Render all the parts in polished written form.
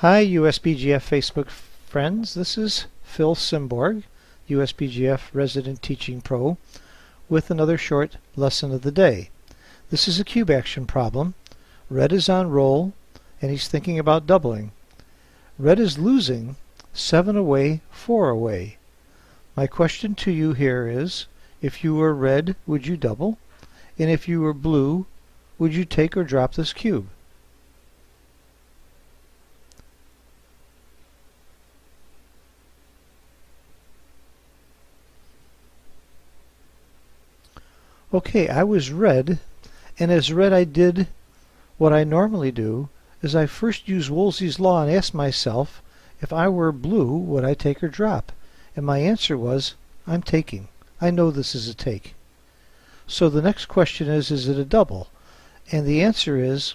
Hi USBGF Facebook friends, this is Phil Simborg, USBGF Resident Teaching Pro, with another short lesson of the day. This is a cube action problem. Red is on roll and he's thinking about doubling. Red is losing 7 away, 4 away. My question to you here is, if you were red, would you double? And if you were blue, would you take or drop this cube? Okay, I was red, and as red I did what I normally do, is I first used Woolsey's law and asked myself, if I were blue, would I take or drop? And my answer was, I'm taking. I know this is a take. So the next question is it a double? And the answer is,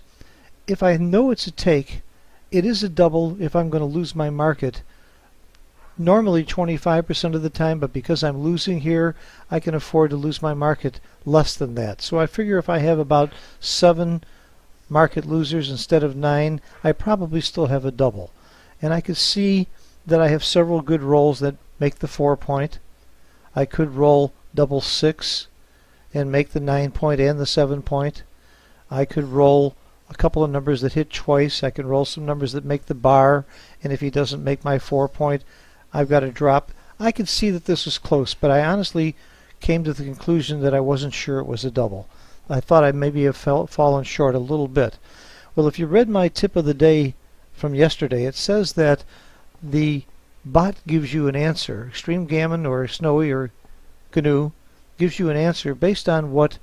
if I know it's a take, it is a double if I'm going to lose my market. Normally 25% of the time, but because I'm losing here, I can afford to lose my market less than that. So I figure if I have about 7 market losers instead of 9, I probably still have a double. And I could see that I have several good rolls that make the 4 point. I could roll double 6 and make the 9 point and the 7 point. I could roll a couple of numbers that hit twice. I can roll some numbers that make the bar, and if he doesn't make my 4 point, I've got to drop. I could see that this was close, but I honestly came to the conclusion that I wasn't sure it was a double. I thought I maybe have fallen short a little bit. Well, if you read my tip of the day from yesterday, it says that the bot gives you an answer. Extreme Gammon or Snowy or Canoe gives you an answer based on what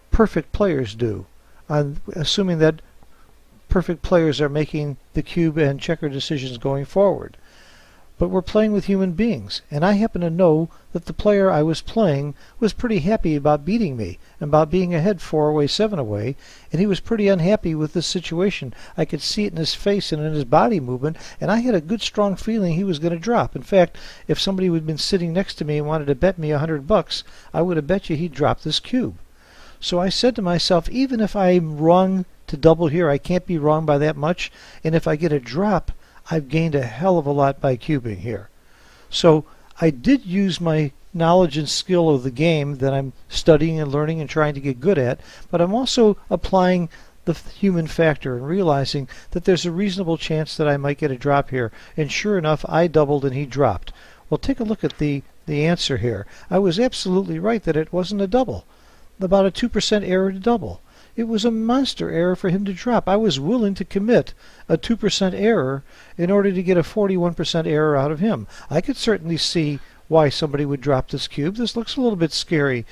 perfect players do. Assuming that perfect players are making the cube and checker decisions going forward. But we're playing with human beings, and I happen to know that the player I was playing was pretty happy about beating me, and about being ahead 4 away, 7 away, and he was pretty unhappy with this situation. I could see it in his face and in his body movement, and I had a good strong feeling he was going to drop. In fact, if somebody would have been sitting next to me and wanted to bet me $100, I would have bet you he'd drop this cube. So I said to myself, even if I'm wrong to double here, I can't be wrong by that much, and if I get a drop, I've gained a hell of a lot by cubing here. So I did use my knowledge and skill of the game that I'm studying and learning and trying to get good at, but I'm also applying the human factor and realizing that there's a reasonable chance that I might get a drop here. And sure enough, I doubled and he dropped. Well, take a look at the answer here. I was absolutely right that it wasn't a double. About a 2% error to double. It was a monster error for him to drop. I was willing to commit a 2% error in order to get a 41% error out of him. I could certainly see why somebody would drop this cube. This looks a little bit scary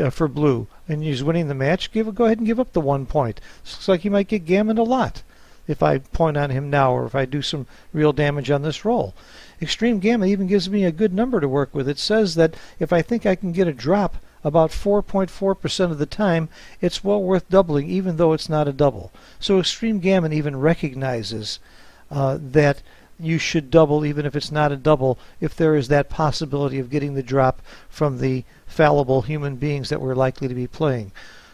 for blue. And he's winning the match. Go ahead and give up the 1 point. This looks like he might get gammoned a lot if I point on him now or if I do some real damage on this roll. Extreme Gammon even gives me a good number to work with. It says that if I think I can get a drop about 4.4% of the time, it's well worth doubling even though it's not a double. So Extreme Gammon even recognizes that you should double even if it's not a double, if there is that possibility of getting the drop from the fallible human beings that we're likely to be playing.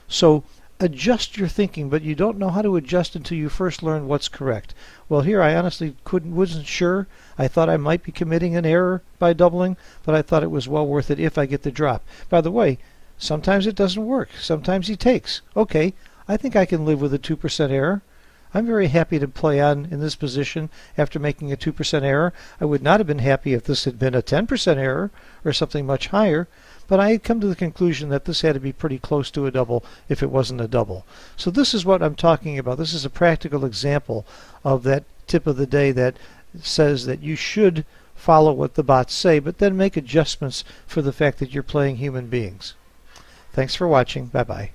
So adjust your thinking, but you don't know how to adjust until you first learn what's correct. Well, here I honestly wasn't sure. I thought I might be committing an error by doubling, but I thought it was well worth it if I get the drop. By the way, sometimes it doesn't work. Sometimes he takes. Okay, I think I can live with a 2% error. I'm very happy to play on in this position after making a 2% error. I would not have been happy if this had been a 10% error or something much higher, but I had come to the conclusion that this had to be pretty close to a double if it wasn't a double. So this is what I'm talking about. This is a practical example of that tip of the day that says that you should follow what the bots say, but then make adjustments for the fact that you're playing human beings. Thanks for watching. Bye-bye.